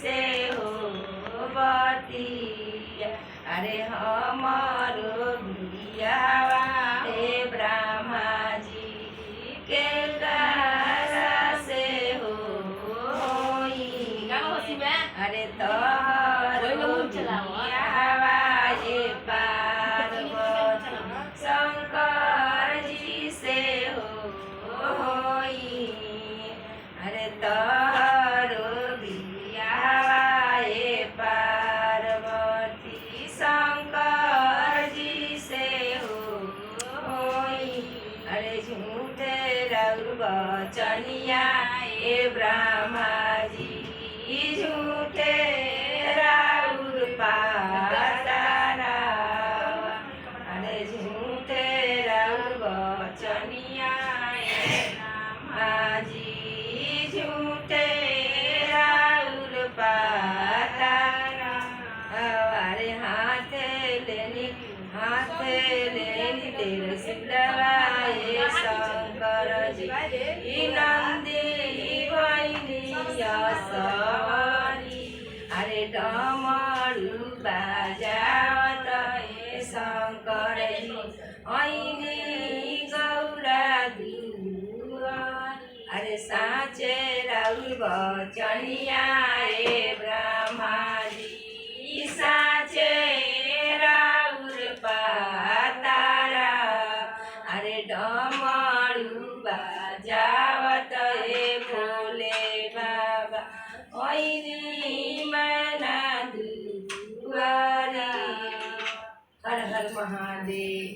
से हो बतिया। अरे हमारो बियावा हे ब्रह्मा जी के कारा से हो होई। अरे तोहरो बियावा हे पार्वती शंकर जी से हो होई। अरे तोहरो बियावा हे पार्वती शंकर जी से हो होई। अरे झूठे रउर बचनिया हे ब्रह्मा जी झूठे राउर पातारा। अरे झूठे राउर बचनिया हे ब्रह्मा जी झूठे राउर पातारा। अरे हाथे लेनी तेरे सिद्धवाए शंकर जी नंदी भैनी सवारी। अरे डमरू बाजावत हे शंकर जी ऐनी गौरा दुआरी। अरे साँचे राउर बचनिया हे ब्रह्मा जी साँचे राउर पातारा। अरे डमरू बाजावत हे भोले बाबा ऐनी मैना दुआरी। हर हर महादेव।